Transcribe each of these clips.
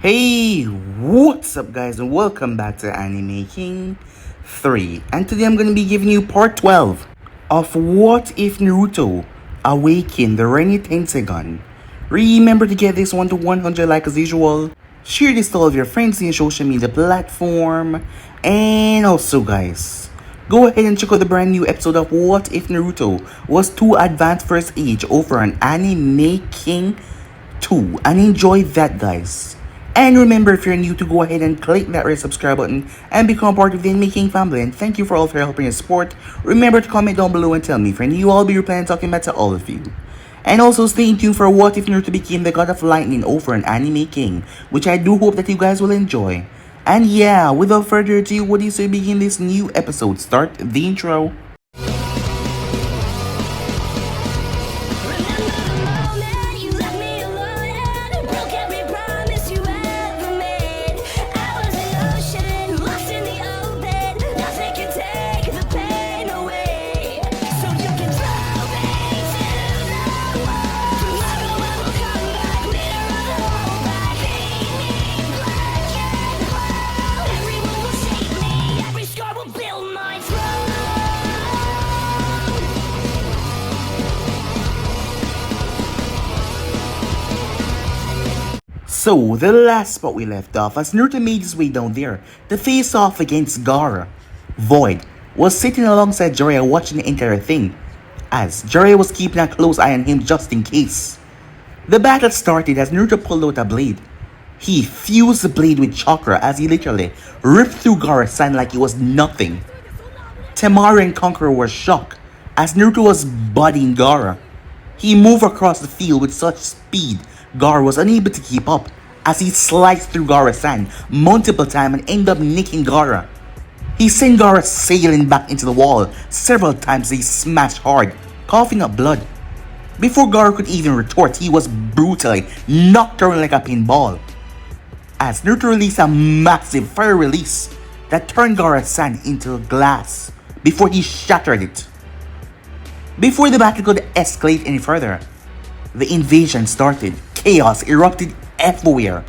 Hey, what's up guys and welcome back to Anime King 3. And today I'm going to be giving you part 12 of What If Naruto Awakened the Rinne-Tenseigan. Remember to get this one to 100 like as usual. Share this to all of your friends in your social media platform. And also guys, go ahead and check out the brand new episode of What If Naruto was too advanced for his age over on Anime King 2. And enjoy that guys. And remember, if you're new, to go ahead and click that red subscribe button and become part of the Anime King family. And thank you for all of your help and support. Remember to comment down below and tell me if you're new, I'll be replying and talking back to all of you. And also stay tuned for What If Naruto became the God of Lightning over an Anime King, which I do hope that you guys will enjoy. And yeah, without further ado, what do you say we begin this new episode? Start the intro. So, the last spot we left off, as Naruto made his way down there to face off against Gaara. Void was sitting alongside Jiraiya watching the entire thing, as Jiraiya was keeping a close eye on him just in case. The battle started as Naruto pulled out a blade. He fused the blade with chakra as he literally ripped through Gaara's sand like it was nothing. Temari and Conqueror were shocked as Naruto was bodying Gaara. He moved across the field with such speed Gaara was unable to keep up as he sliced through Gaara's sand multiple times and ended up nicking Gaara. He sent Gaara sailing back into the wall several times as he smashed hard, coughing up blood. Before Gaara could even retort, he was brutally knocked around like a pinball, as Naruto released a massive fire release that turned Gaara's sand into glass before he shattered it. Before the battle could escalate any further, the invasion started. Chaos erupted everywhere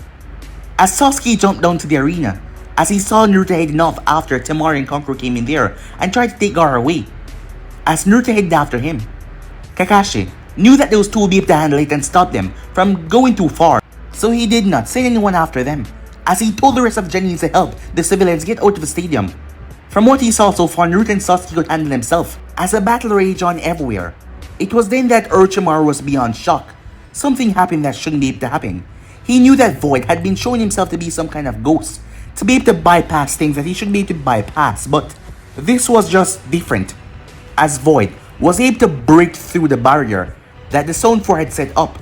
as Sasuke jumped down to the arena as he saw Naruto heading off after Temari and Conqueror came in there and tried to take Gaara away. As Naruto headed after him, Kakashi knew that those two would be able to handle it and stop them from going too far, so he did not send anyone after them as he told the rest of the Genins to help the civilians get out of the stadium. From what he saw so far, Naruto and Sasuke could handle themselves as the battle raged on everywhere. It was then that Orochimaru was beyond shock. Something happened that shouldn't be able to happen. He knew that Void had been showing himself to be some kind of ghost, to be able to bypass things that he shouldn't be able to bypass, but this was just different, as Void was able to break through the barrier that the Zone 4 had set up,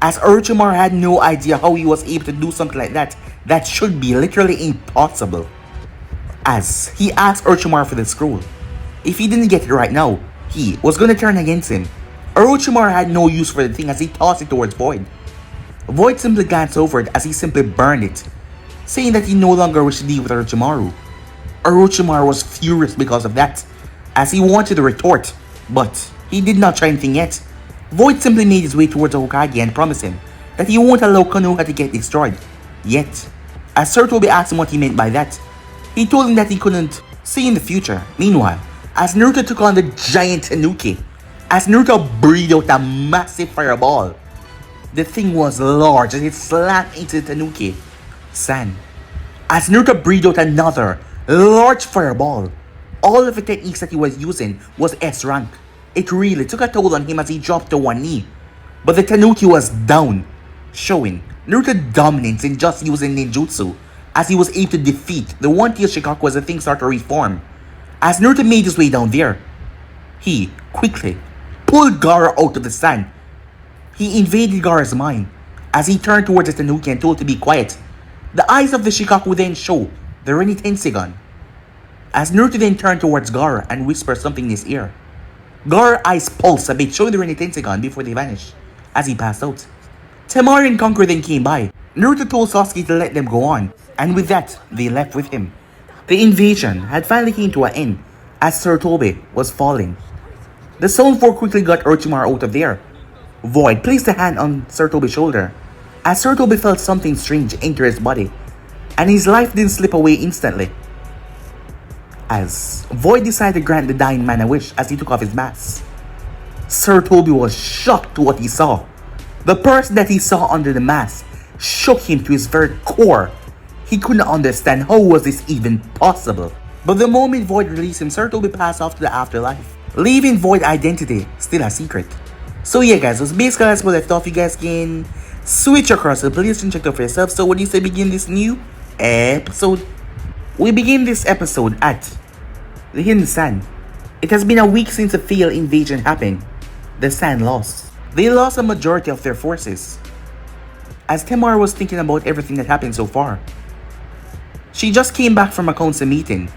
as Orochimaru had no idea how he was able to do something like that should be literally impossible. As he asked Orochimaru for the scroll, if he didn't get it right now, he was going to turn against him. Orochimaru had no use for the thing as he tossed it towards Void. Void simply glanced over it as he simply burned it, saying that he no longer wished to deal with Orochimaru. Orochimaru was furious because of that, as he wanted to retort, but he did not try anything yet. Void simply made his way towards the Hokage and promised him that he won't allow Konoha to get destroyed. Yet, as Sir Toby asked him what he meant by that, he told him that he couldn't see in the future. Meanwhile, as Naruto took on the giant Tanuki, as Naruto breathed out a massive fireball. The thing was large as it slammed into the Tanuki sand. As Naruto breathed out another large fireball, all of the techniques that he was using was S rank. It really took a toll on him as he dropped to one knee. But the Tanuki was down, showing Naruto's dominance in just using ninjutsu, as he was able to defeat the one-tailed Shikaku as the thing started to reform. As Naruto made his way down there, he quickly pulled Gaara out of the sand. He invaded Gaara's mind as he turned towards the Tanuki and told to be quiet. The eyes of the Shikaku then show the Rinne-Tenseigan. As Naruto then turned towards Gaara and whispered something in his ear, Gaara's eyes pulsed a bit, showing the Rinne-Tenseigan before they vanished as he passed out. Temari and Conqueror then came by. Naruto told Sasuke to let them go on, and with that, they left with him. The invasion had finally came to an end as Sir Toby was falling. The Zone 4 quickly got Orochimaru out of there. Void placed a hand on Sir Toby's shoulder as Sarutobi felt something strange enter his body, and his life didn't slip away instantly. As Void decided to grant the dying man a wish as he took off his mask, Sarutobi was shocked to what he saw. The person that he saw under the mask shook him to his very core. He couldn't understand how was this even possible. But the moment Void released him, Sarutobi passed off to the afterlife, leaving Void identity still a secret. So yeah guys, that's basically that's what I thought. You guys can switch across the playlist and check it out for yourself. So what do you say begin this new episode? We begin this episode at the Hidden Sand. It has been a week since the failed invasion happened. The Sand lost. They lost a majority of their forces. As Temari was thinking about everything that happened so far, she just came back from a council meeting,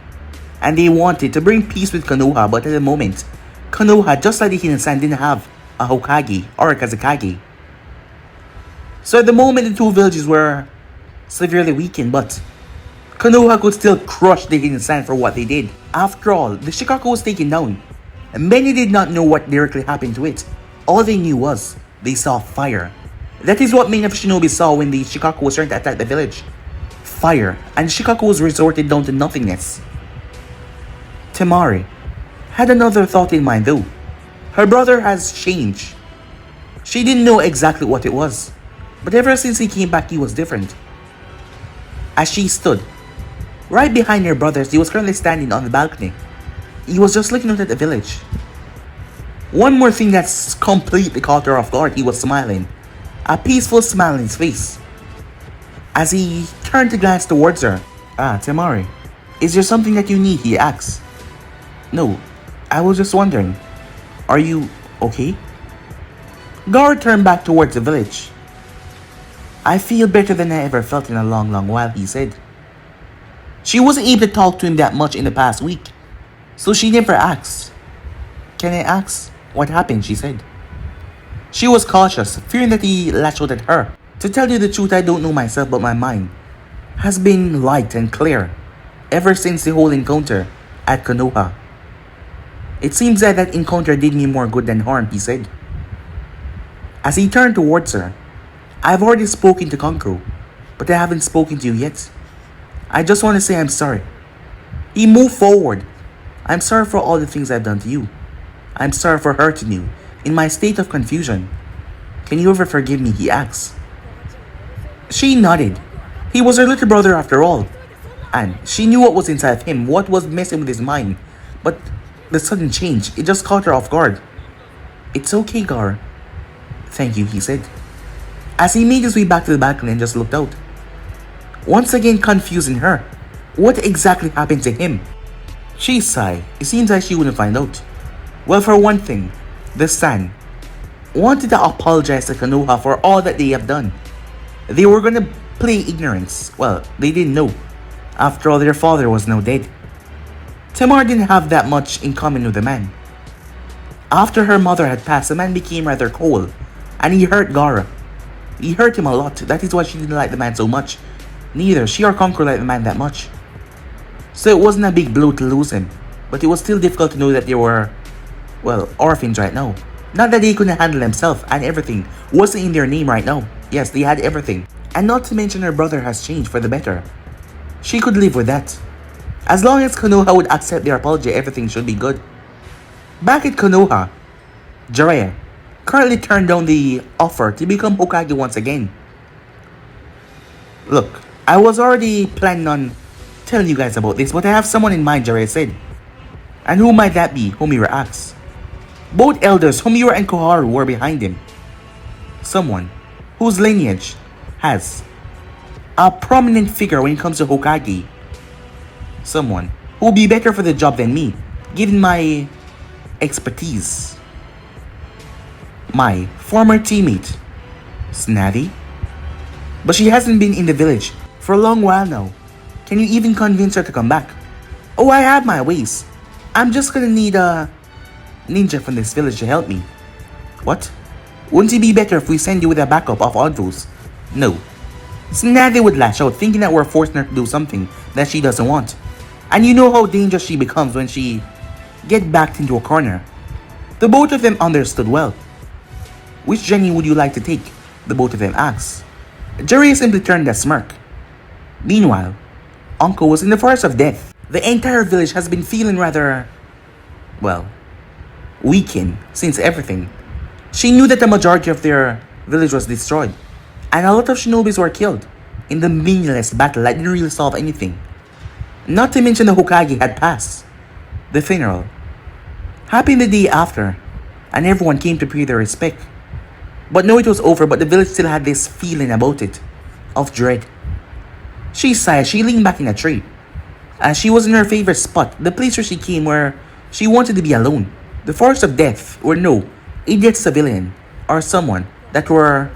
and they wanted to bring peace with Konoha, but at the moment, Konoha, just like the Hidden Sand, didn't have a Hokage or a Kazekage. So at the moment, the two villages were severely weakened, but Konoha could still crush the Hidden Sand for what they did. After all, the Shikaku was taken down, and many did not know what directly happened to it. All they knew was they saw fire. That is what many of Shinobi saw when the Shikaku was trying to attack the village. Fire, and Shikaku was resorted down to nothingness. Temari had another thought in mind though. Her brother has changed. She didn't know exactly what it was, but ever since he came back he was different. As she stood right behind her brothers, he was currently standing on the balcony. He was just looking out at the village. One more thing that's completely caught her off guard, he was smiling. A peaceful smile on his face. As he turned to glance towards her. Temari, is there something that you need? He asked. No, I was just wondering. Are you okay? Gar turned back towards the village. I feel better than I ever felt in a long while, he said. She wasn't able to talk to him that much in the past week, so she never asked. Can I ask what happened? She said. She was cautious, fearing that he lashed out at her. To tell you the truth, I don't know myself, but my mind has been light and clear ever since the whole encounter at Konoha. It seems that encounter did me more good than harm, he said. As he turned towards her, I've already spoken to Kankuro, but I haven't spoken to you yet. I just want to say I'm sorry. He moved forward. I'm sorry for all the things I've done to you. I'm sorry for hurting you in my state of confusion. Can you ever forgive me? He asked. She nodded. He was her little brother after all, and she knew what was inside of him, what was messing with his mind. But the sudden change, it just caught her off guard. It's okay, Gar. Thank you, he said, as he made his way back to the balcony and just looked out, once again confusing her. What exactly happened to him? She sighed. It seems like she wouldn't find out. Well, for one thing, the Sand wanted to apologize to Konoha for all that they have done. They were gonna play ignorance. Well, they didn't know. After all, their father was now dead. Temari didn't have that much in common with the man. After her mother had passed, the man became rather cold, and he hurt Gaara. He hurt him a lot. That is why she didn't like the man so much. Neither she or Kankuro liked the man that much. So it wasn't a big blow to lose him, but it was still difficult to know that they were, well, orphans right now. Not that they couldn't handle themselves, and everything wasn't in their name right now. Yes, they had everything. And not to mention her brother has changed for the better. She could live with that. As long as Konoha would accept their apology, everything should be good. Back at Konoha, Jiraiya currently turned down the offer to become Hokage once again. Look, I was already planning on telling you guys about this, but I have someone in mind, Jiraiya said. And who might that be? Homura asked. Both elders, Homura and Koharu, were behind him. Someone whose lineage has a prominent figure when it comes to Hokage. Someone who will be better for the job than me, given my expertise. My former teammate, Tsunade. But she hasn't been in the village for a long while now. Can you even convince her to come back? Oh, I have my ways. I'm just gonna need a ninja from this village to help me. What? Wouldn't it be better if we send you with a backup of Odvos? No. Tsunade would lash out, thinking that we're forcing her to do something that she doesn't want. And you know how dangerous she becomes when she gets backed into a corner. The both of them understood well. Which journey would you like to take? The both of them asked. Jiraiya simply turned a smirk. Meanwhile, Uncle was in the forest of death. The entire village has been feeling rather, well, weakened since everything. She knew that the majority of their village was destroyed, and a lot of shinobis were killed in the meaningless battle that didn't really solve anything. Not to mention the Hokage had passed. The funeral happened the day after, and everyone came to pay their respect. But no, it was over, but the village still had this feeling about it, of dread. She sighed, she leaned back in a tree. As she was in her favorite spot, the place where she came where she wanted to be alone. The forest of death, where no idiot civilian or someone that were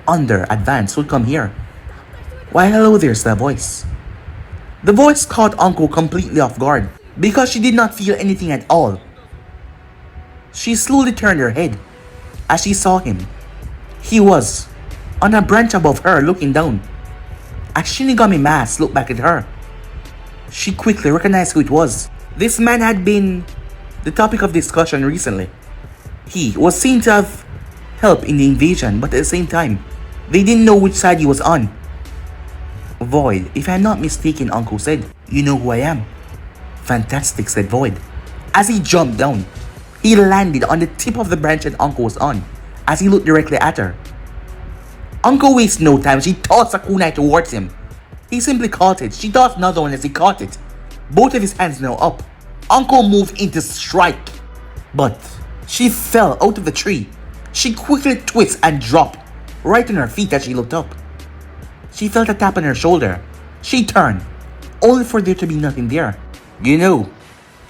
under advanced would come here. Why hello there's the voice. The voice caught Uncle completely off guard because she did not feel anything at all. She slowly turned her head as she saw him. He was on a branch above her looking down. As Shinigami Mask looked back at her, she quickly recognized who it was. This man had been the topic of discussion recently. He was seen to have helped in the invasion, but at the same time, they didn't know which side he was on. Void, if I'm not mistaken, Uncle said. You know who I am? Fantastic, said Void. As he jumped down, he landed on the tip of the branch that Uncle was on, as he looked directly at her. Uncle wasted no time. She tossed a kunai towards him. He simply caught it. She tossed another one as he caught it. Both of his hands now up. Uncle moved in to strike. But she fell out of the tree. She quickly twisted and dropped right on her feet as she looked up. She felt a tap on her shoulder. She turned, only for there to be nothing there. You know,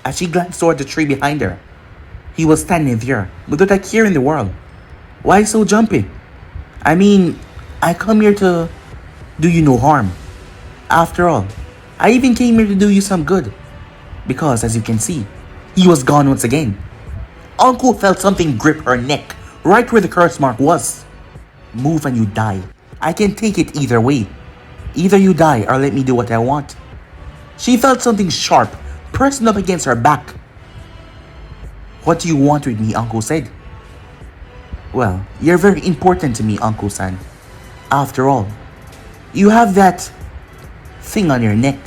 as she glanced toward the tree behind her, he was standing there without a care in the world. Why so jumpy? I mean, I come here to do you no harm. After all, I even came here to do you some good. Because as you can see, he was gone once again. Uncle felt something grip her neck, right where the curse mark was. Move and you die. I can take it either way. Either you die or let me do what I want. She felt something sharp pressing up against her back. What do you want with me? Uncle said. Well, you're very important to me, Uncle-san. After all, you have that thing on your neck.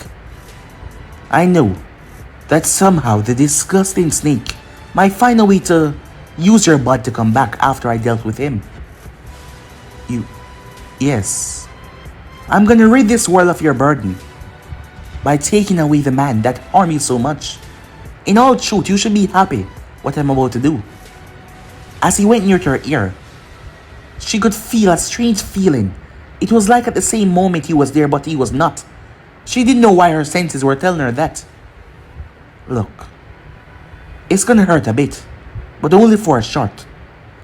I know that somehow the disgusting snake might find a way to use your blood to come back after I dealt with him. Yes. I'm gonna rid this world of your burden by taking away the man that harmed you so much. In all truth, you should be happy what I'm about to do. As he went near to her ear, she could feel a strange feeling. It was like at the same moment he was there, but he was not. She didn't know why her senses were telling her that. Look, it's gonna hurt a bit, but only for a short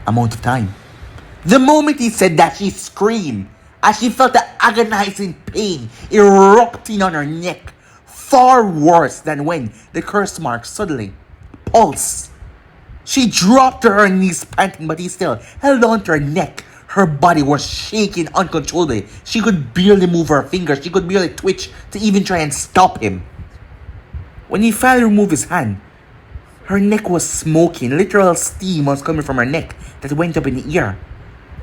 amount of time. The moment he said that, she screamed as she felt the agonizing pain erupting on her neck, far worse than when the curse mark suddenly pulsed. She dropped to her knees panting, but he still held on to her neck. Her body was shaking uncontrollably. She could barely move her fingers. She could barely twitch to even try and stop him. When he finally removed his hand, her neck was smoking. Literal steam was coming from her neck that went up in the ear.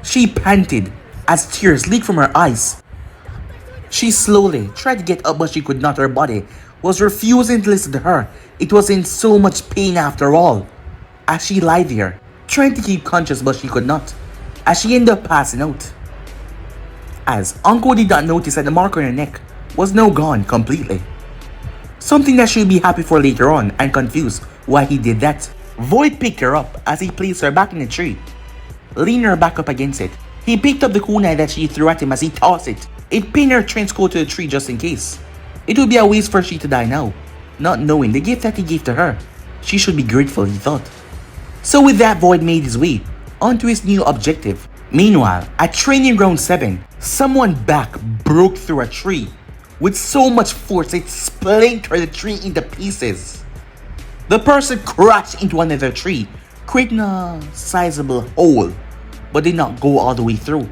She panted as tears leaked from her eyes. She slowly tried to get up, but she could not. Her body was refusing to listen to her. It was in so much pain after all. As she lay there, trying to keep conscious, but she could not, as she ended up passing out. As Uncle did not notice that the mark on her neck was now gone completely. Something that she'll be happy for later on, and confused why he did that. Void picked her up as he placed her back in the tree, leaning her back up against it. He picked up the kunai that she threw at him as he tossed it. It pinned her trench coat to the tree just in case. It would be a waste for she to die now, not knowing the gift that he gave to her. She should be grateful, he thought. So with that, Void made his way onto his new objective. Meanwhile, at Training Ground 7, someone's back broke through a tree with so much force it splintered the tree into pieces. The person crashed into another tree, creating a sizable hole, but did not go all the way through.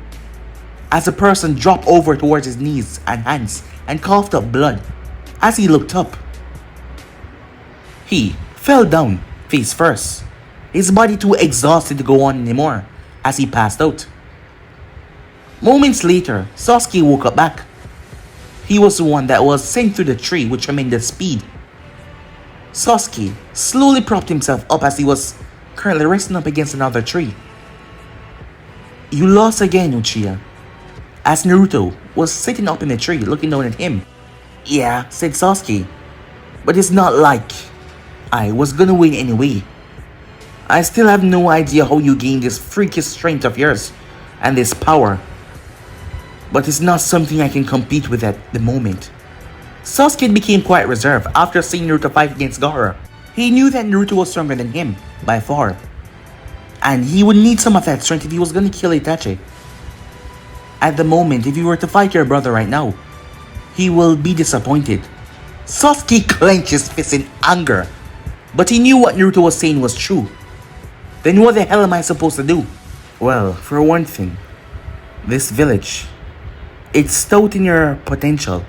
As the person dropped over towards his knees and hands and coughed up blood, as he looked up, he fell down face first. His body too exhausted to go on anymore as he passed out. Moments later, Sasuke woke up back. He was the one that was sent through the tree with tremendous speed. Sasuke slowly propped himself up as he was currently resting up against another tree. You lost again, Uchiha. As Naruto was sitting up in the tree looking down at him. Yeah, said Sasuke. But it's not like I was gonna win anyway. I still have no idea how you gained this freakish strength of yours and this power. But it's not something I can compete with at the moment. Sasuke became quite reserved after seeing Naruto fight against Gaara. He knew that Naruto was stronger than him, by far. And he would need some of that strength if he was gonna kill Itachi. At the moment, if you were to fight your brother right now, he will be disappointed. Sasuke clenched his fist in anger, but he knew what Naruto was saying was true. Then what the hell am I supposed to do? Well, for one thing, this village, it's stout in your potential.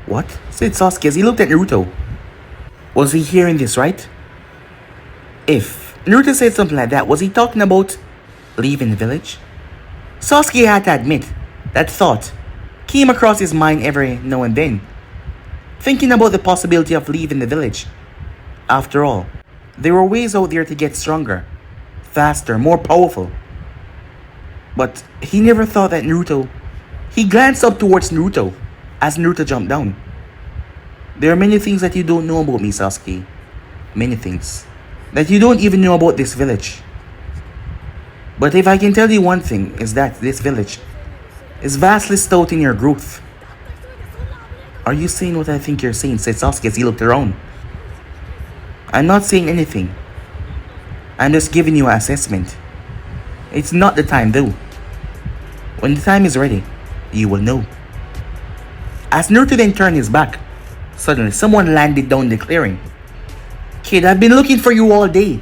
What? Said Sasuke as he looked at Naruto. Was he hearing this right? If Naruto said something like that, was he talking about leaving the village? Sasuke had to admit that thought came across his mind every now and then, thinking about the possibility of leaving the village. After all, there were ways out there to get stronger, faster, more powerful. But he never thought that Naruto... He glanced up towards Naruto as Naruto jumped down. There are many things that you don't know about me, Sasuke. Many things that you don't even know about this village. But if I can tell you one thing, is that this village is vastly stout in your growth. Are you saying what I think you're saying? Said Sasuke as he looked around. I'm not saying anything. I'm just giving you an assessment. It's not the time though. When the time is ready, you will know. As Naruto then turned his back, suddenly someone landed down the clearing. Kid, I've been looking for you all day,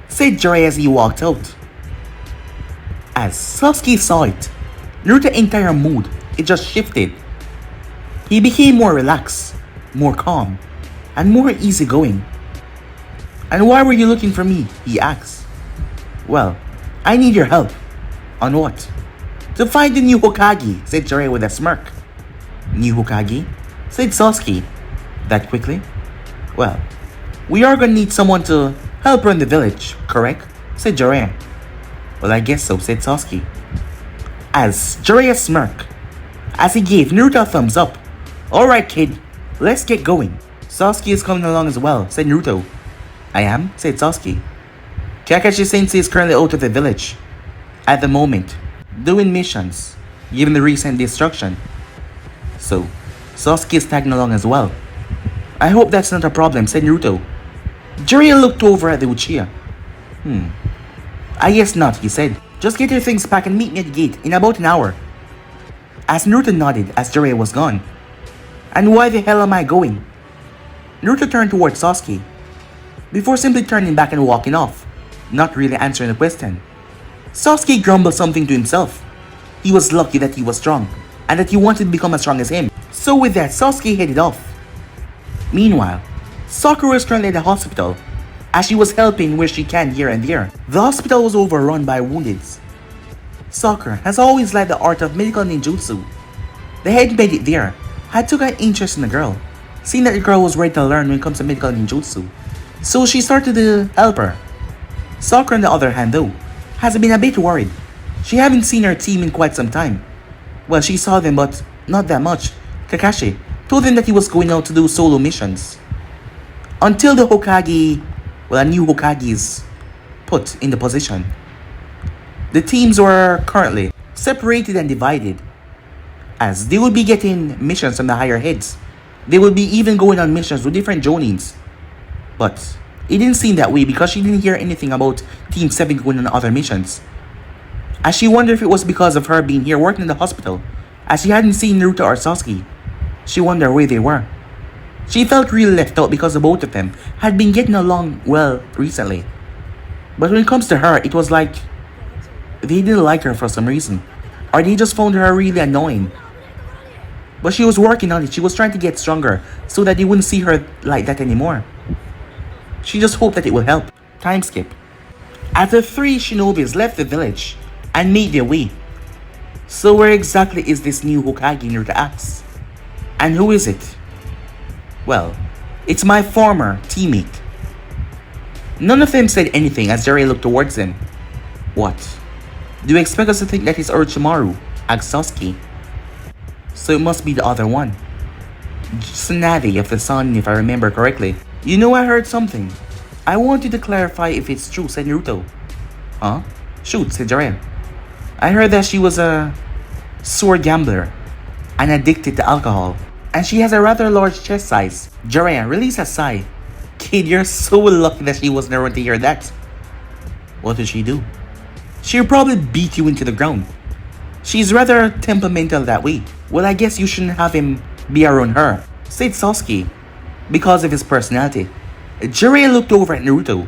said Jiraiya as he walked out. As Sasuke saw it, Naruto's entire mood, it just shifted. He became more relaxed, more calm, and more easygoing. And why were you looking for me? He asked. Well, I need your help. On what? To find the new Hokage, said Jiraiya with a smirk. New Hokage? Said Sasuke. That quickly? Well, we are gonna need someone to help run the village, correct? Said Jiraiya. Well, I guess so, said Sasuke. As Jiraiya smirked, as he gave Naruto a thumbs up. Alright kid, let's get going. Sasuke is coming along as well, said Naruto. I am, said Sasuke. Kakashi Sensei is currently out of the village. At the moment, doing missions, given the recent destruction. So, Sasuke is tagging along as well. I hope that's not a problem, said Naruto. Jiraiya looked over at the Uchiha. I guess not, he said. Just get your things packed and meet me at the gate in about an hour. As Naruto nodded as Jiraiya was gone. And why the hell am I going? Naruto turned towards Sasuke, before simply turning back and walking off, not really answering the question. Sasuke grumbled something to himself. He was lucky that he was strong, and that he wanted to become as strong as him. So with that, Sasuke headed off. Meanwhile, Sakura was currently at the hospital, as she was helping where she can here and there. The hospital was overrun by woundeds. Sakura has always liked the art of medical ninjutsu. The head medic there had took an interest in the girl, seeing that the girl was ready to learn when it comes to medical ninjutsu. So she started to help her. Sakura on the other hand though, has been a bit worried. She haven't seen her team in quite some time. Well, she saw them but not that much. Kakashi told them that he was going out to do solo missions. Until the Hokage, well, a new Hokage is put in the position. The teams were currently separated and divided, as they will be getting missions from the higher heads. They will be even going on missions with different Jonins. But it didn't seem that way because she didn't hear anything about Team 7 going on other missions. As she wondered if it was because of her being here working in the hospital, as she hadn't seen Naruto or Sasuke. She wondered where they were. She felt really left out because the both of them had been getting along well recently. But when it comes to her, it was like they didn't like her for some reason, or they just found her really annoying. But she was working on it. She was trying to get stronger so that they wouldn't see her like that anymore. She just hoped that it would help. Time skip. As the three shinobis left the village and made their way, So where exactly is this new Hokage Naruto asks? And who is it? Well, it's my former teammate. None of them said anything as Jiraiya looked towards them. What? Do you expect us to think that it's Orochimaru? Asked Sasuke. So it must be the other one. Tsunade of the Sun, if I remember correctly. You know, I heard something. I want you to clarify if it's true, said Naruto. Huh? Shoot, said Jiraiya. I heard that she was a sore gambler and addicted to alcohol. And she has a rather large chest size. Jiraiya, release a sigh. Kid, you're so lucky that she wasn't around to hear that. What did she do? She'll probably beat you into the ground. She's rather temperamental that way. Well, I guess you shouldn't have him be around her, said Sasuke, because of his personality. Jiraiya looked over at Naruto.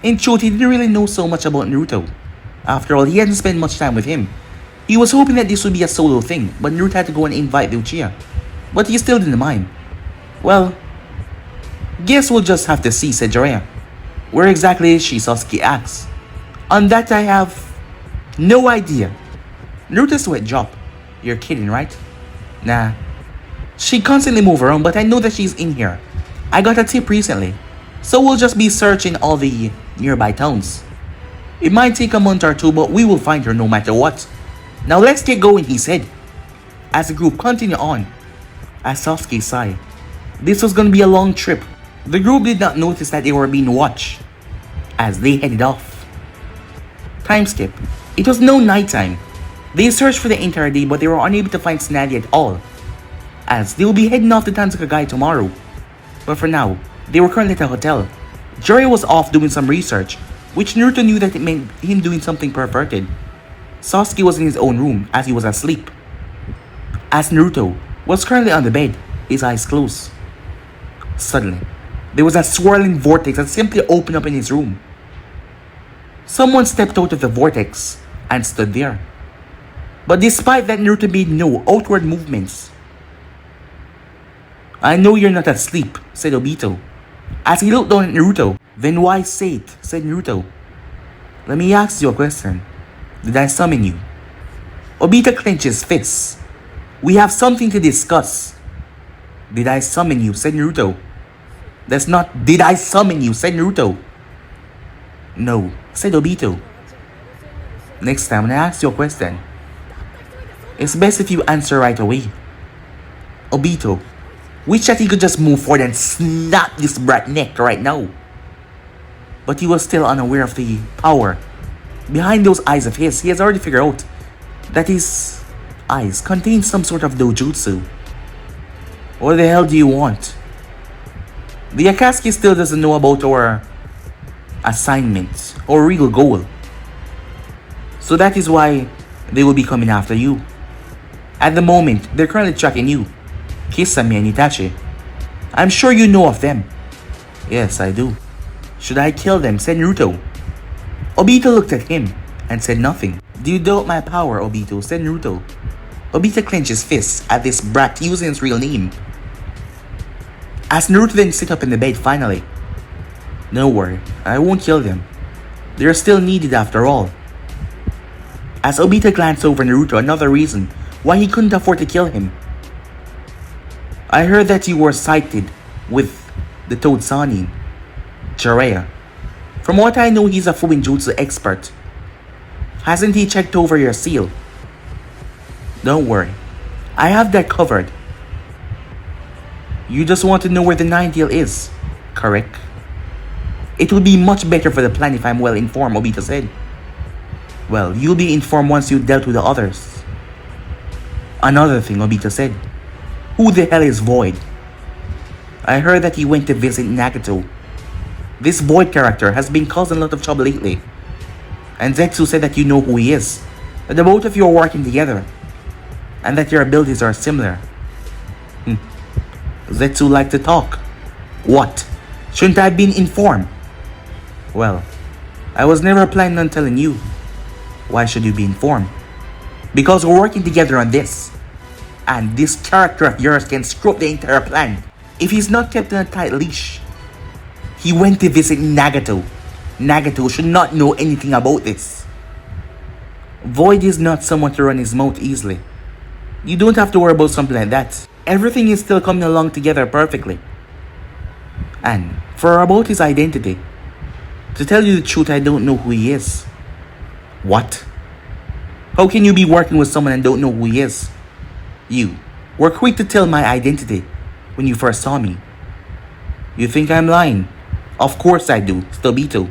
In truth, he didn't really know so much about Naruto. After all, he hadn't spent much time with him. He was hoping that this would be a solo thing, but Naruto had to go and invite the Uchiha. But he still didn't mind. Well, guess we'll just have to see, said Jiraiya. Where exactly is she? Sasuke asks. On that I have no idea. Naruto's sweat dropped. You're kidding, right? Nah. She constantly moves around, but I know that she's in here. I got a tip recently. So we'll just be searching all the nearby towns. It might take a month or two, but we will find her no matter what. Now let's get going, he said. As the group continued on, as Sasuke sighed. This was gonna be a long trip. The group did not notice that they were being watched as they headed off. Time skip. It was no nighttime. They searched for the entire day, but they were unable to find Tsunade at all, as they will be heading off to Tenseigan tomorrow. But for now, they were currently at a hotel. Jiraiya was off doing some research, which Naruto knew that it meant him doing something perverted. Sasuke was in his own room as he was asleep. As Naruto was currently on the bed, his eyes closed. Suddenly, there was a swirling vortex that simply opened up in his room. Someone stepped out of the vortex and stood there. But despite that, Naruto made no outward movements. I know you're not asleep, said Obito. As he looked down at Naruto, then why say it, said Naruto. Let me ask you a question. Did I summon you? Obito clenched his fists. We have something to discuss. Did I summon you, said Naruto. That's not did I summon you, said Naruto. No, said Obito. Next time when I ask you a question, it's best if you answer right away. Obito wished that he could just move forward and snap this brat neck right now. But he was still unaware of the power behind those eyes of his. He has already figured out that his eyes contain some sort of dojutsu. What the hell do you want? The Akatsuki still doesn't know about our assignment or real goal. So that is why they will be coming after you. At the moment, they're currently tracking you, Kisame and Itachi. I'm sure you know of them. Yes, I do. Should I kill them? Said Naruto. Obito looked at him and said nothing. Do you doubt my power, Obito? Said Naruto. Obito clenched his fists at this brat using his real name. As Naruto then sit up in the bed finally. Don't worry, I won't kill them. They're still needed after all. As Obito glanced over Naruto, another reason why he couldn't afford to kill him. I heard that you were sighted with the Toad Sanin, Jiraiya. From what I know, he's a Fuinjutsu expert. Hasn't he checked over your seal? Don't worry, I have that covered. You just want to know where the Nine-Tail is, correct? It would be much better for the plan if I'm well informed, Obito said. Well, you'll be informed once you dealt with the others. Another thing, Obito said. Who the hell is Void? I heard that he went to visit Nagato. This Void character has been causing a lot of trouble lately. And Zetsu said that you know who he is. That the both of you are working together. And that your abilities are similar. Zetsu liked to talk. What? Shouldn't I have been informed? Well, I was never planning on telling you. Why should you be informed? Because we're working together on this. And this character of yours can screw up the entire plan if he's not kept in a tight leash. He went to visit Nagato. Nagato should not know anything about this. Void is not someone to run his mouth easily. You don't have to worry about something like that. Everything is still coming along together perfectly. And for about his identity, to tell you the truth, I don't know who he is. What? How can you be working with someone and don't know who he is? You were quick to tell my identity when you first saw me. You think I'm lying? Of course I do, it's Obito.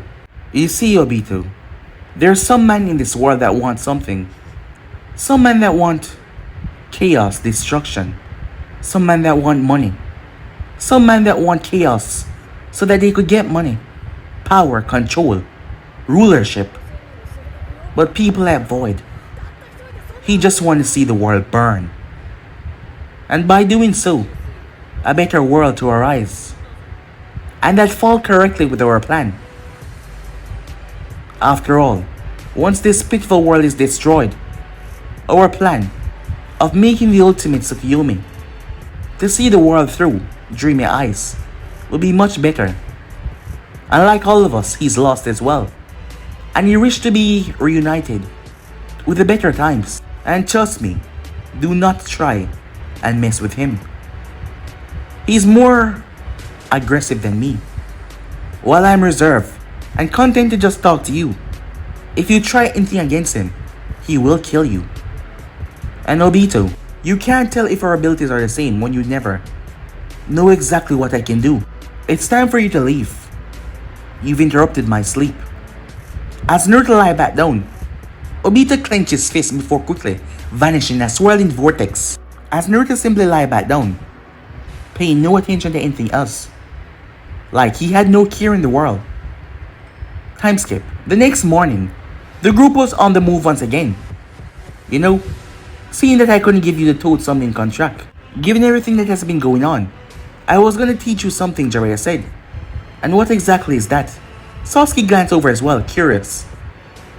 You see, Obito, there's some man in this world that want something. Some men that want chaos, destruction. Some men that want money. Some men that want chaos so that they could get money, power, control, rulership. But people like Void, he just want to see the world burn. And by doing so, a better world to arise. And that fall correctly with our plan. After all, once this pitiful world is destroyed, our plan of making the ultimate Tsukuyomi, to see the world through dreamy eyes, will be much better. And like all of us, he's lost as well. And he wished to be reunited with the better times. And trust me, do not try and mess with him. He's more aggressive than me, while I'm reserved and content to just talk to you. If you try anything against him, he will kill you. And Obito, you can't tell if our abilities are the same when you never know exactly what I can do. It's time for you to leave. You've interrupted my sleep. As Naruto lie back down, Obito clenched his fist before quickly vanishing in a swirling vortex. As Naruto simply lie back down, paying no attention to anything else, like he had no care in the world. Time skip. The next morning, the group was on the move once again. You know, seeing that I couldn't give you the toad summoning contract, given everything that has been going on, I was gonna teach you something, Jiraiya said. And what exactly is that? Sasuke glanced over as well, curious.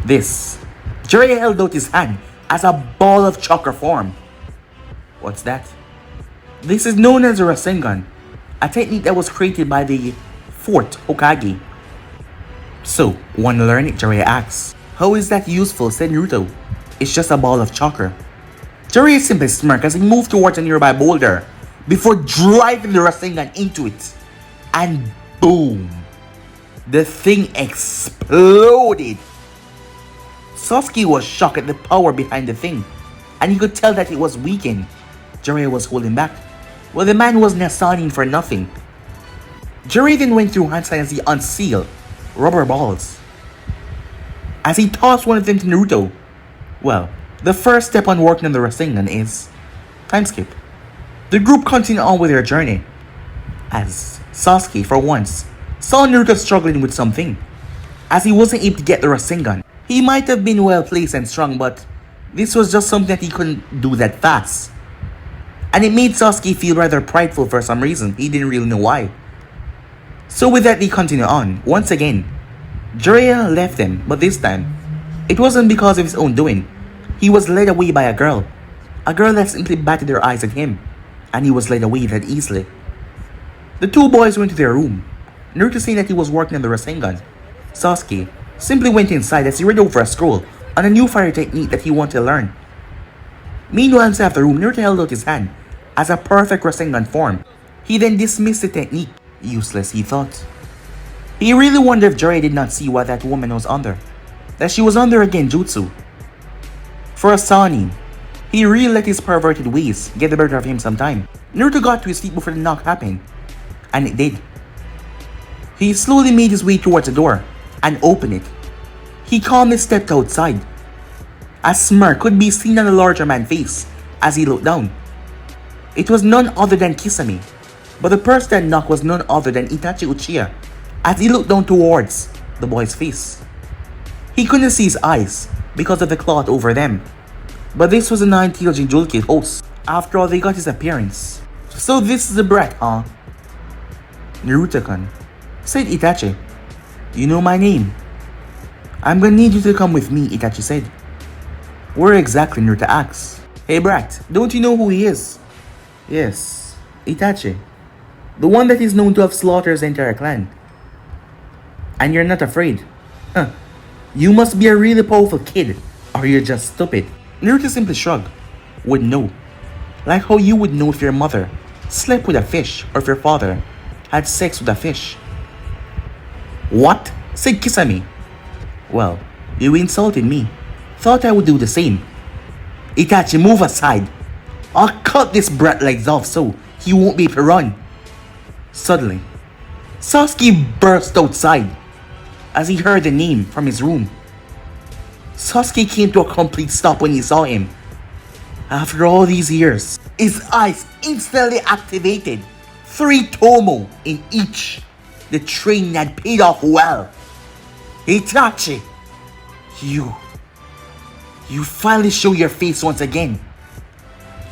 This. Jiraiya held out his hand as a ball of chakra form. What's that? This is known as a Rasengan, a technique that was created by the 4th Hokage. So, wanna learn it? Jiraiya asks. How is that useful? Said Naruto. It's just a ball of chakra. Jiraiya simply smirked as he moved towards a nearby boulder before driving the Rasengan into it. And boom! The thing exploded. Sasuke was shocked at the power behind the thing, and he could tell that it was weakened. Jiraiya was holding back, while the man was nasaning for nothing. Jiraiya then went through hand signs as he unsealed rubber balls. As he tossed one of them to Naruto. Well, the first step on working on the Rasengan is time skip. The group continued on with their journey, as Sasuke, for once, saw Naruto struggling with something, as he wasn't able to get the Rasengan. He might have been well placed and strong, but this was just something that he couldn't do that fast. And it made Sasuke feel rather prideful for some reason, he didn't really know why. So with that, they continue on. Once again, Jiraiya left them, but this time, it wasn't because of his own doing. He was led away by a girl that simply batted her eyes at him, and he was led away that easily. The two boys went to their room, Naruto saying that he was working on the Rasengan. Sasuke simply went inside as he read over a scroll on a new fire technique that he wanted to learn. Meanwhile, inside the room, Naruto held out his hand as a perfect Rasengan form. He then dismissed the technique. Useless, he thought. He really wondered if Jiraiya did not see what that woman was under, that she was under a genjutsu. For a Sannin, he really let his perverted ways get the better of him sometime. Naruto got to his feet before the knock happened, and it did. He slowly made his way towards the door and opened it. He calmly stepped outside. A smirk could be seen on the larger man's face as he looked down. It was none other than Kisame, but the person that knocked was none other than Itachi Uchiha as he looked down towards the boy's face. He couldn't see his eyes because of the cloth over them, but this was a 9-tailed Jinchuriki host. After all, they got his appearance. So this is the brat, huh? Naruto-kun, said Itachi. You know my name. I'm gonna need you to come with me, Itachi said. Where exactly? Naruto asked. Hey brat, don't you know who he is? Yes, Itachi. The one that is known to have slaughtered his entire clan. And you're not afraid? Huh. You must be a really powerful kid, or Or you're just stupid. Naruto simply shrugged. Would know. Like how you would know if your mother slept with a fish or if your father had sex with a fish. What? Said Kisame. Well, you insulted me. Thought I would do the same. Itachi, move aside. I'll cut this brat legs off so he won't be able to run. Suddenly, Sasuke burst outside as he heard the name from his room. Sasuke came to a complete stop when he saw him. After all these years, his eyes instantly activated. 3 Tomo in each. The training had paid off well. Itachi, you finally show your face once again.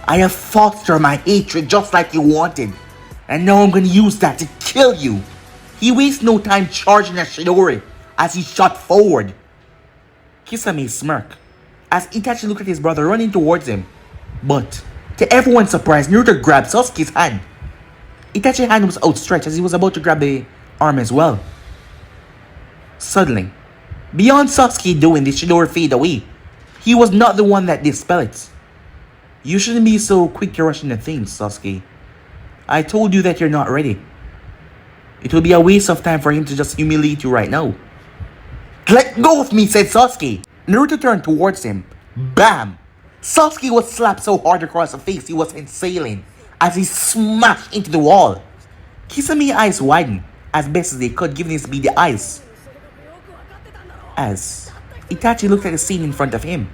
I have fostered my hatred just like you wanted, and now I'm gonna use that to kill you. He wastes no time charging at Shidori as he shot forward. Kisame smirked as Itachi looked at his brother running towards him. But, to everyone's surprise, Naruto grabbed Sasuke's hand. Itachi's hand was outstretched as he was about to grab the arm as well. Suddenly, beyond Sasuke doing the Shidori fade away, he was not the one that dispelled it. You shouldn't be so quick to rush into things, Sasuke. I told you that you're not ready. It will be a waste of time for him to just humiliate you right now. Let go of me, said Sasuke. Naruto turned towards him. Bam! Sasuke was slapped so hard across the face he was insane as he smashed into the wall. Kisame's eyes widened as best as they could, given his beady eyes. As Itachi looked at the scene in front of him,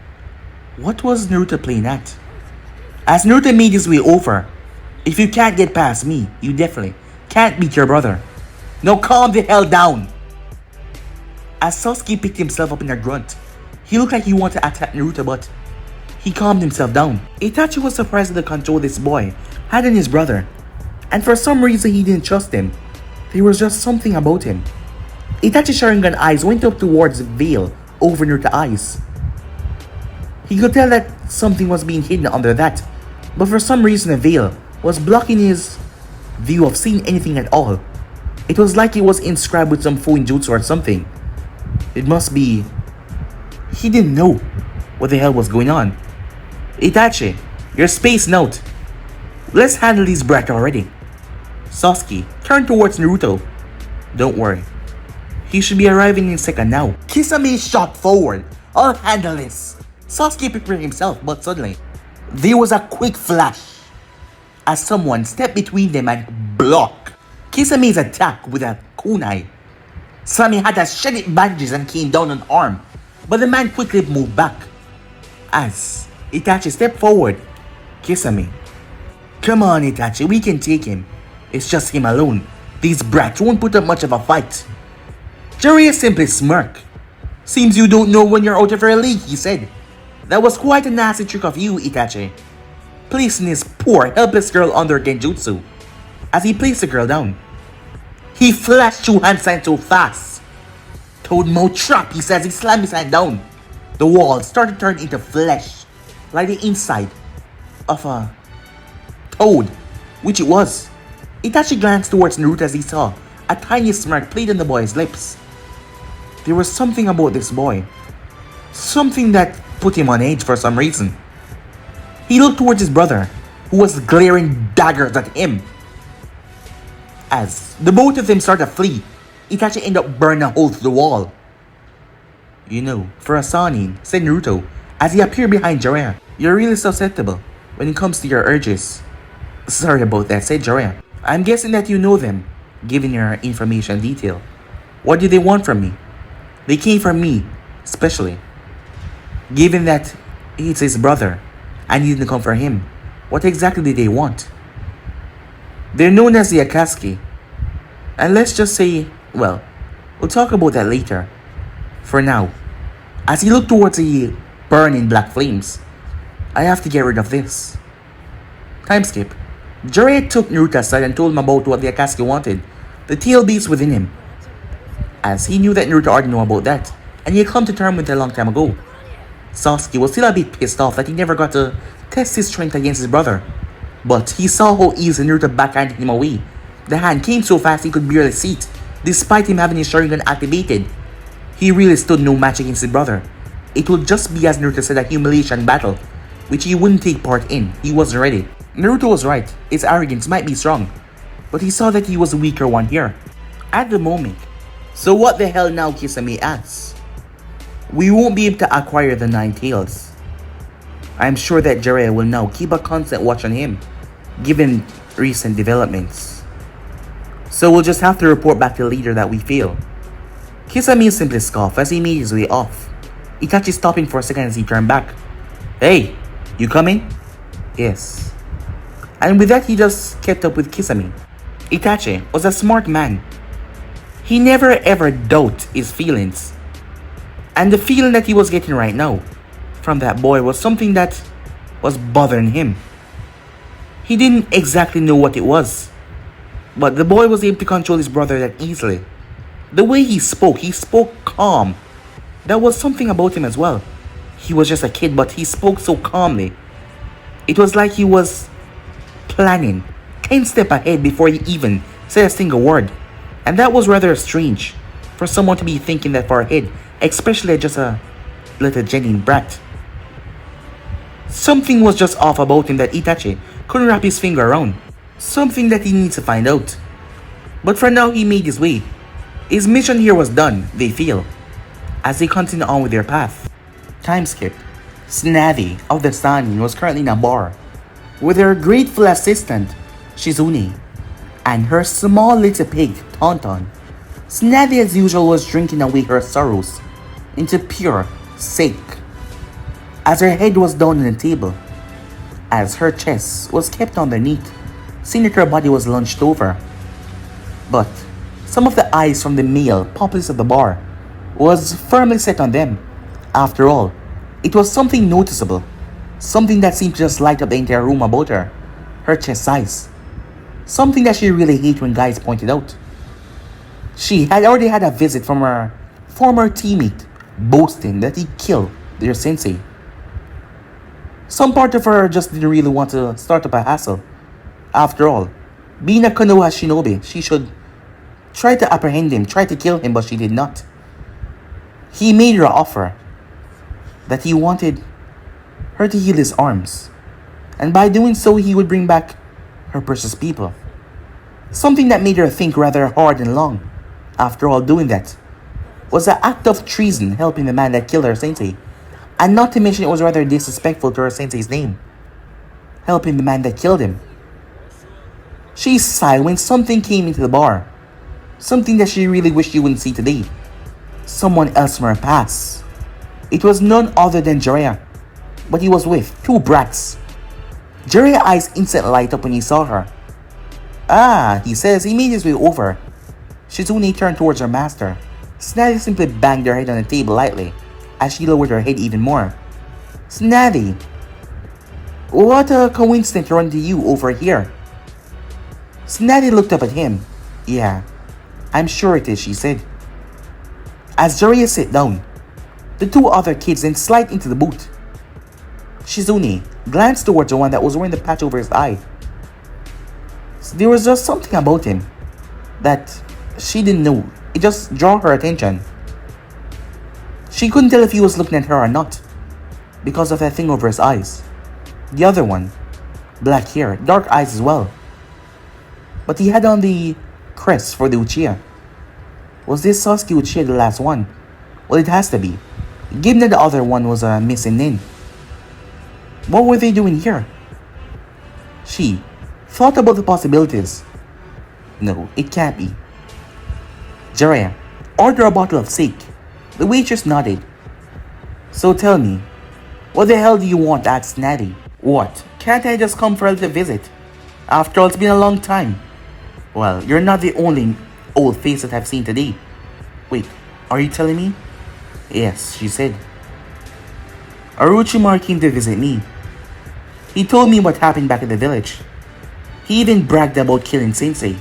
what was Naruto playing at? As Naruto made his way over, if you can't get past me, you definitely can't beat your brother. Now calm the hell down. As Sasuke picked himself up in a grunt, he looked like he wanted to attack Naruto, but he calmed himself down. Itachi was surprised at the control this boy had in his brother, and for some reason he didn't trust him. There was just something about him. Itachi's Sharingan eyes went up towards the veil over Naruto's eyes. He could tell that something was being hidden under that, but for some reason the veil was blocking his view of seeing anything at all. It was like it was inscribed with some foreign jutsu or something. It must be... He didn't know what the hell was going on. Itachi, you're spacing out. Let's handle these brat already. Sasuke turned towards Naruto. Don't worry. He should be arriving in a second now. Kisame shot forward. I'll handle this. Sasuke prepared himself, but suddenly, there was a quick flash as someone stepped between them and blocked Kisame's attack with a kunai. Sami had to shed it bandages and came down an arm, but the man quickly moved back. As Itachi stepped forward, Kisame. Come on Itachi, we can take him. It's just him alone. These brats won't put up much of a fight. Jiraiya simply smirked. Seems you don't know when you're out of your league, he said. That was quite a nasty trick of you, Itachi. Placing his poor, helpless girl under genjutsu. As he placed the girl down, he flashed 2 hand signs so fast. Toad mouth trap, he says. He slammed his hand down. The wall started to turn into flesh, like the inside of a toad, which it was. Itachi glanced towards Naruto as he saw a tiny smirk played on the boy's lips. There was something about this boy. Something that put him on edge for some reason. He looked towards his brother, who was glaring daggers at him. As the both of them started to flee, Itachi ended up burning a hole through the wall. You know, for a Sanin, said Naruto, as he appeared behind Jiraiya, you're really susceptible when it comes to your urges. Sorry about that, said Jiraiya. I'm guessing that you know them, given your information detail. What did they want from me? They came from me, especially. Given that it's his brother, and he didn't come for him, what exactly did they want? They're known as the Akatsuki. And let's just say, well, we'll talk about that later. For now, as he looked towards the burning black flames, I have to get rid of this. Time skip. Jiraiya took Naruto aside and told him about what the Akatsuki wanted, the tail beast within him. As he knew that Naruto already knew about that, and he had come to terms with it a long time ago. Sasuke was still a bit pissed off that he never got to test his strength against his brother. But he saw how easily Naruto backhanded him away. The hand came so fast he could barely see it, despite him having his Sharingan activated. He really stood no match against his brother. It would just be, as Naruto said, a humiliation battle, which he wouldn't take part in. He wasn't ready. Naruto was right. His arrogance might be strong, but he saw that he was the weaker one here, at the moment. So what the hell now, Kisame asks? We won't be able to acquire the 9 tails. I'm sure that Jiraiya will now keep a constant watch on him, given recent developments. So we'll just have to report back to the leader that we fail. Kisame simply scoffed as he made his way off. Itachi stopping for a second as he turned back. Hey, you coming? Yes. And with that, he just kept up with Kisame. Itachi was a smart man. He never ever doubted his feelings. And the feeling that he was getting right now from that boy was something that was bothering him. He didn't exactly know what it was, but the boy was able to control his brother that easily. The way he spoke calm. There was something about him as well. He was just a kid, but he spoke so calmly. It was like he was planning 10 steps ahead before he even said a single word. And that was rather strange for someone to be thinking that far ahead, especially just a little genuine brat. Something was just off about him that Itachi couldn't wrap his finger around. Something that he needs to find out. But for now, he made his way. His mission here was done, they feel, as they continue on with their path. Time skip. Tsunade of the Sun was currently in a bar with her grateful assistant, Shizune, and her small little pig, Tauntaun. Tsunade as usual was drinking away her sorrows into pure sake, as her head was down on the table, as her chest was kept underneath, seeing that her body was lunched over. But some of the eyes from the male populace of the bar was firmly set on them. After all, it was something noticeable, something that seemed to just light up the entire room about her, her chest size. Something that she really hated when guys pointed out. She had already had a visit from her former teammate, boasting that he killed their sensei. Some part of her just didn't really want to start up a hassle. After all, being a Konoha shinobi, she should try to apprehend him, try to kill him, but she did not. He made her an offer that he wanted her to heal his arms, and by doing so he would bring back her precious people. Something that made her think rather hard and long. After all, doing that was an act of treason, helping the man that killed her sensei, and not to mention it was rather disrespectful to her sensei's name, helping the man that killed him. She sighed when something came into the bar, something that she really wished she wouldn't see today. Someone else from her past. It was none other than Jiraiya, but he was with 2 brats. Jiraiya's eyes instantly light up when he saw her. Ah, he says. He made his way over. Shizune turned towards her master. Tsunade simply banged her head on the table lightly, as she lowered her head even more. Tsunade, what a coincidence to run into you over here. Tsunade looked up at him. Yeah, I'm sure it is, she said. As Jiraiya sat down, the 2 other kids then slid into the booth. Shizune glanced towards the one that was wearing the patch over his eye. There was just something about him that she didn't know. It just drew her attention. She couldn't tell if he was looking at her or not, because of that thing over his eyes. The other one, black hair, dark eyes as well. But he had on the crest for the Uchiha. Was this Sasuke Uchiha the last one? Well, it has to be, given that the other one was a missing nin. What were they doing here? She thought about the possibilities. No, it can't be. Jiraiya, order a bottle of sake. The waitress nodded. So tell me, what the hell do you want? Asked Tsunade. What? Can't I just come for a little visit? After all, it's been a long time. Well, you're not the only old face that I've seen today. Wait, are you telling me? Yes, she said. Orochimaru came to visit me. He told me what happened back in the village. He even bragged about killing Sensei.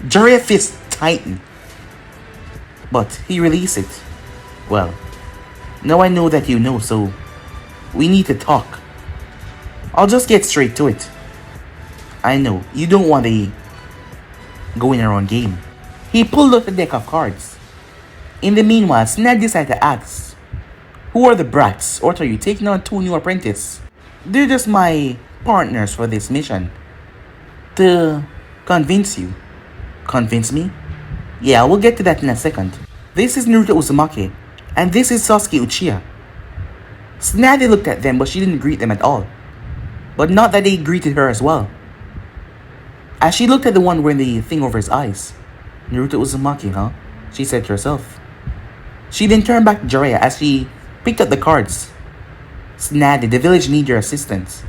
Jiraiya's fist tightened. But he released it. Well, now I know that you know, so we need to talk. I'll just get straight to it. I know, you don't want to go in your own game. He pulled out a deck of cards. In the meanwhile, Tsunade decided to ask, Who are the brats? Or are you taking on 2 new apprentices? They're just my partners for this mission. To convince you. Convince me? Yeah, we'll get to that in a second. This is Naruto Uzumaki, and this is Sasuke Uchiha. Tsunade looked at them, but she didn't greet them at all. But not that they greeted her as well. As she looked at the one wearing the thing over his eyes. Naruto Uzumaki, huh? She said to herself. She then turned back to Jiraiya as she picked up the cards. Tsunade, the village need your assistance.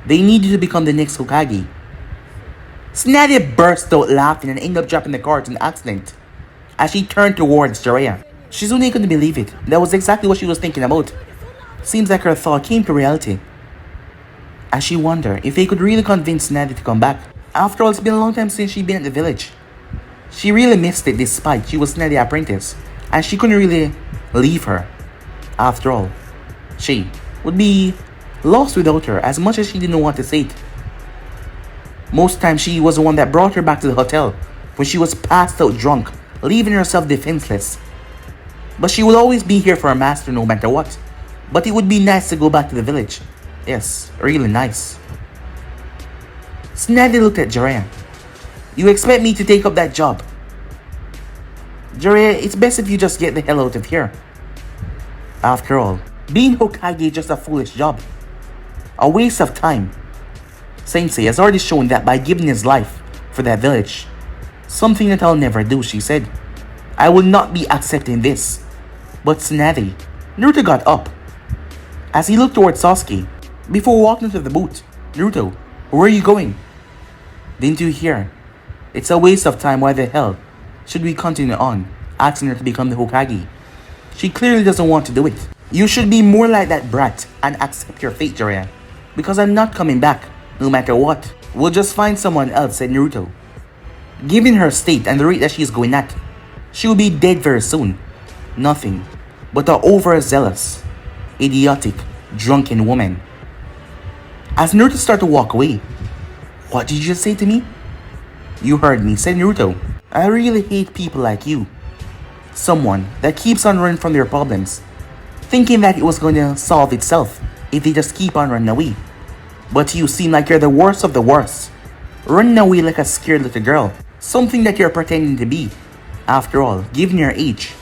They need you to become the next Hokage. Tsunade burst out laughing and ended up dropping the cards in accident as she turned towards Jiraiya. Shizune couldn't believe it. That was exactly what she was thinking about. Seems like her thought came to reality. As she wondered if they could really convince Tsunade to come back. After all, it's been a long time since she'd been at the village. She really missed it despite she was Tsunade's apprentice, and she couldn't really leave her. After all, she would be lost without her as much as she didn't want to say it. Most times she was the one that brought her back to the hotel when she was passed out drunk, leaving herself defenseless. But she will always be here for her master no matter what. But it would be nice to go back to the village. Yes, really nice. Tsunade looked at Jiraiya. You expect me to take up that job? Jiraiya, it's best if you just get the hell out of here. After all, being Hokage is just a foolish job. A waste of time. Sensei has already shown that by giving his life for that village. Something that I'll never do, she said. I will not be accepting this. But Tsunade, Naruto got up. As he looked towards Sasuke, before walking into the booth, Naruto, where are you going? Didn't you hear? It's a waste of time. Why the hell should we continue on, asking her to become the Hokage? She clearly doesn't want to do it. You should be more like that brat and accept your fate, Jiraiya. Because I'm not coming back, no matter what. We'll just find someone else, said Naruto. Given her state and the rate that she is going at, she will be dead very soon. Nothing but an overzealous, idiotic, drunken woman. As Naruto started to walk away, what did you just say to me? You heard me, said Naruto. I really hate people like you. Someone that keeps on running from their problems, thinking that it was going to solve itself if they just keep on running away. But you seem like you're the worst of the worst. Running away like a scared little girl, something that you're pretending to be. After all, given your age,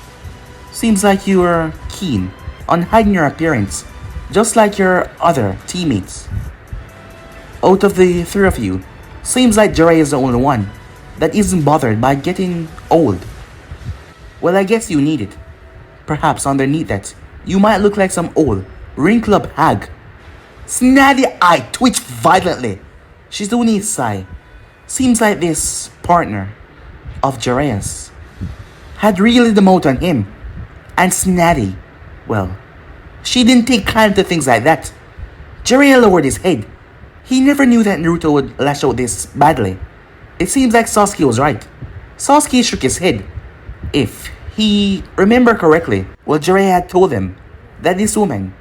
seems like you're keen on hiding your appearance, just like your other teammates. Out of the 3 of you, seems like Jiraiya is the only one that isn't bothered by getting old. Well, I guess you need it. Perhaps underneath that, you might look like some old, wrinkled up hag. Tsunade's eye twitched violently. Shizune's sigh. Seems like this partner of Jiraiya's had really the mouth on him. And Tsunade, well, she didn't take kindly to things like that. Jiraiya lowered his head. He never knew that Naruto would lash out this badly. It seems like Sasuke was right. Sasuke shook his head. If he remembered correctly, well, Jiraiya had told him that this woman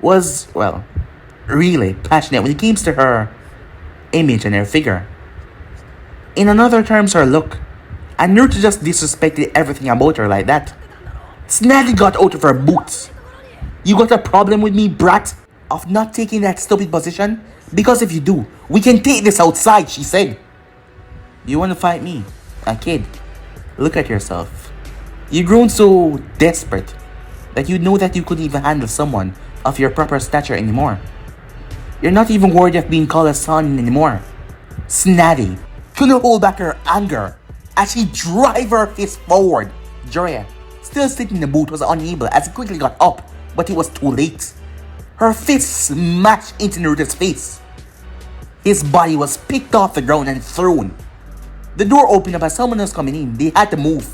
was, well, really passionate when it comes to her image and her figure. In another terms, her look. And Naruto just disrespected everything about her like that. Tsunade got out of her boots. You got a problem with me, brat? Of not taking that stupid position? Because if you do, we can take this outside, she said. You want to fight me? A kid? Look at yourself. You've grown so desperate that you know that you couldn't even handle someone of your proper stature anymore. You're not even worthy of being called a son anymore. Tsunade couldn't hold back her anger as she drove her fist forward. Jiraiya, still sitting in the booth, was unable as he quickly got up, but it was too late. Her fist smashed into Naruto's face. His body was picked off the ground and thrown. The door opened up as someone was coming in. They had to move,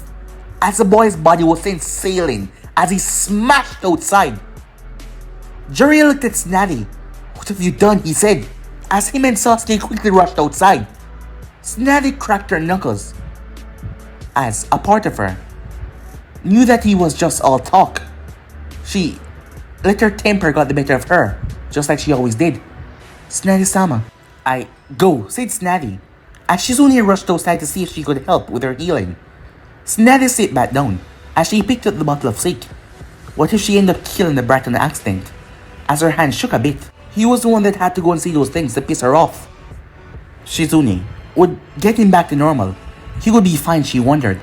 as the boy's body was sent sailing as he smashed outside. Jiraiya looked at Tsunade. What have you done? He said, as him and Sasuke quickly rushed outside. Tsunade cracked her knuckles, as a part of her knew that he was just all talk. She let her temper got the better of her, just like she always did. Tsunade-sama, I go, said Tsunade, as Shizune rushed outside to see if she could help with her healing. Tsunade sat back down as she picked up the bottle of sake. What if she ended up killing the brat on accident? As her hand shook a bit, he was the one that had to go and see those things to piss her off. Shizune would get him back to normal. He would be fine, she wondered.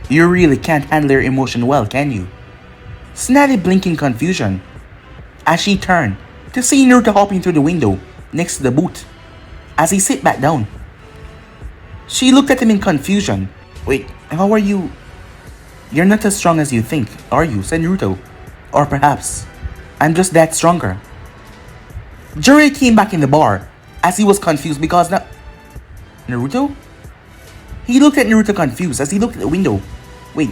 You really can't handle your emotion well, can you? Tsunade blinked in confusion as she turned to see Naruto hopping through the window next to the boot as he sit back down. She looked at him in confusion. Wait, how are you? You're not as strong as you think, are you? Said Naruto. Or perhaps, I'm just that stronger. Jiraiya came back in the bar as he was confused because now... Naruto? He looked at Naruto confused as he looked at the window. Wait,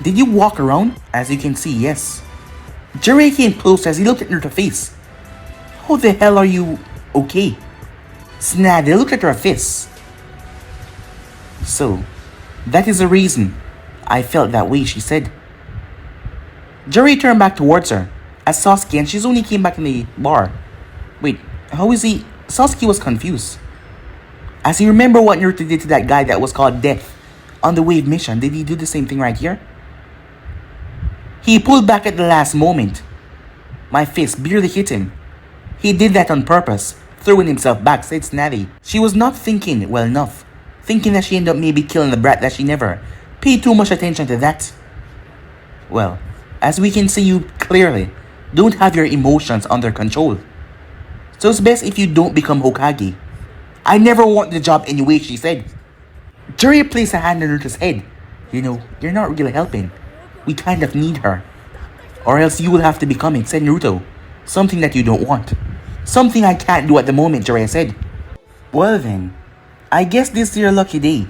did you walk around? As you can see, yes. Jiraiya came close as he looked at Naruto's face. How the hell are you okay? Tsunade looked at her fists. So, that is the reason I felt that way, she said. Jiraiya turned back towards her as Sasuke and Shizune came back in the bar. Wait, how is he? Sasuke was confused. As he remembered what Naruto did to that guy that was called Death on the wave mission, did he do the same thing right here? He pulled back at the last moment. My fist barely hit him. He did that on purpose, throwing himself back, said Tsunade. She was not thinking well enough, thinking that she ended up maybe killing the brat, that she never paid too much attention to that. Well, as we can see, you clearly don't have your emotions under control. So it's best if you don't become Hokage. I never want the job anyway, she said. Jiraiya placed a hand on Naruto's head. You know, you're not really helping. We kind of need her. Or else you will have to become it, said Naruto. Something that you don't want. Something I can't do at the moment, Jiraiya said. Well then, I guess this is your lucky day.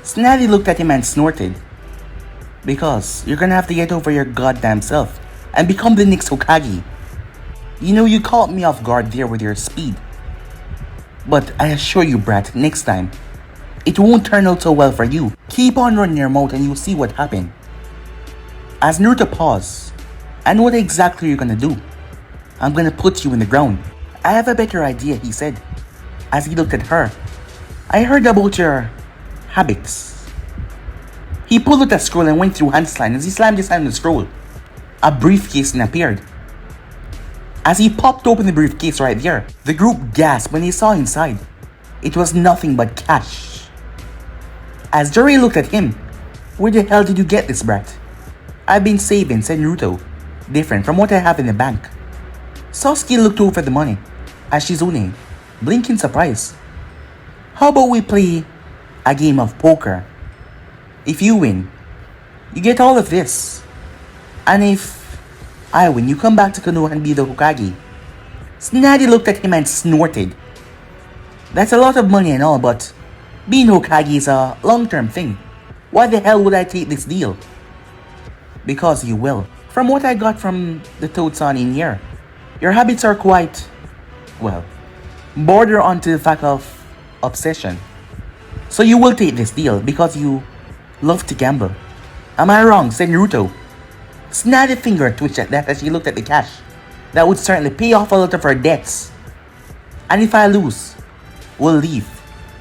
Tsunade looked at him and snorted. Because you're gonna have to get over your goddamn self and become the next Hokage. You know, you caught me off guard there with your speed. But I assure you, brat, next time, it won't turn out so well for you. Keep on running your mouth and you'll see what happened. As Naruto paused, I know what exactly you're gonna do. I'm gonna put you in the ground. I have a better idea, he said, as he looked at her. I heard about your habits. He pulled out a scroll and went through hand slime. As he slammed his hand on the scroll, a briefcase appeared. As he popped open the briefcase right there, the group gasped when they saw inside. It was nothing but cash. As Jiraiya looked at him, where the hell did you get this, brat? I've been saving, said Naruto. Different from what I have in the bank. Sasuke looked over the money as Shizune blinked in surprise. How about we play a game of poker? If you win, you get all of this. And if I win, you come back to Konoha and be the Hokage. Tsunade looked at him and snorted. That's a lot of money and all, but being Hokage is a long-term thing. Why the hell would I take this deal? Because you will. From what I got from the Toad-san in here, your habits are quite, well, border onto the fact of obsession. So you will take this deal because you love to gamble. Am I wrong, said Naruto. Tsunade's finger twitched at that as she looked at the cash. That would certainly pay off a lot of her debts. And if I lose, we'll leave.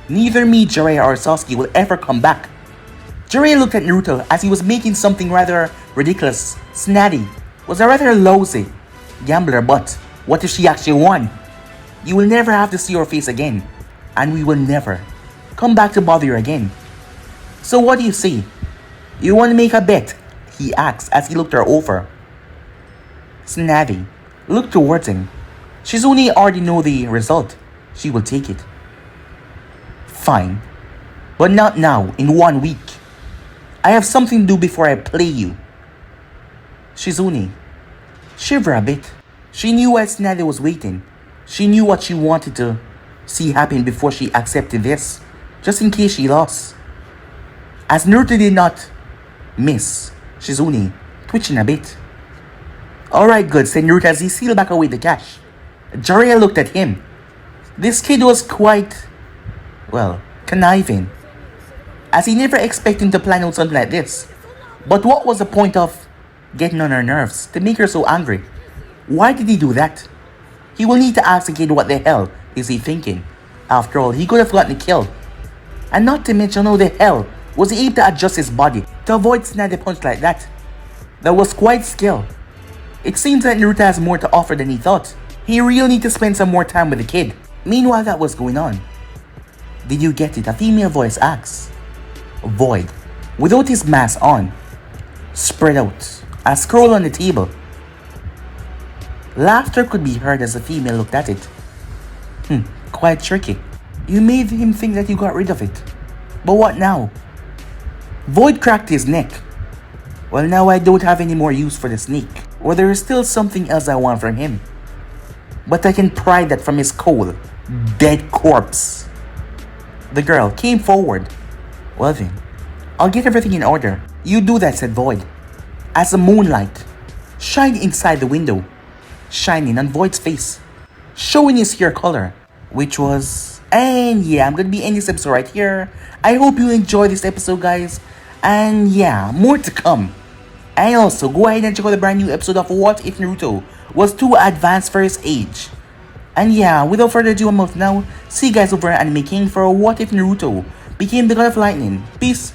Neither me, Jiraiya, or Sasuke will ever come back. Jiraiya looked at Naruto as he was making something rather ridiculous. Tsunade was a rather lousy gambler, but what if she actually won? You will never have to see her face again, and we will never come back to bother you again. So what do you say? You want to make a bet? He asked as he looked her over. Tsunade looked towards him. Shizune already know the result. She will take it. Fine, but not now, in 1 week. I have something to do before I play you. Shizune shivered a bit. She knew why Tsunade was waiting. She knew what she wanted to see happen before she accepted this, just in case she lost. As Naruto did not miss, Shizune twitching a bit. Alright, good, said Naruto as he sealed back away the cash. Jiraiya looked at him. This kid was quite, well, conniving, as he never expected him to plan out something like this. But what was the point of getting on her nerves to make her so angry? Why did he do that? He will need to ask the kid what the hell is he thinking. After all, he could have gotten killed. And not to mention how the hell was he able to adjust his body to avoid Tsunade punch like that. That was quite skill. It seems that Naruto has more to offer than he thought. He really need to spend some more time with the kid. Meanwhile that was going on. Did you get it? A female voice asks. Void, without his mask on, spread out, a scroll on the table. Laughter could be heard as the female looked at it. Quite tricky. You made him think that you got rid of it. But what now? Void cracked his neck. Well, now I don't have any more use for the snake. Or there is still something else I want from him. But I can pry that from his cold, dead corpse. The girl came forward. Well then, I'll get everything in order. You do that, said Void. As the moonlight shined inside the window, shining on Void's face, showing his hair color, which was... And yeah, I'm gonna be ending this episode right here. I hope you enjoyed this episode, guys. And yeah, more to come. And also, go ahead and check out the brand new episode of What If Naruto Was Too Advanced for His Age. And yeah, without further ado, I'm out now. See you guys over at Anime King for What If Naruto Became the God of Lightning. Peace.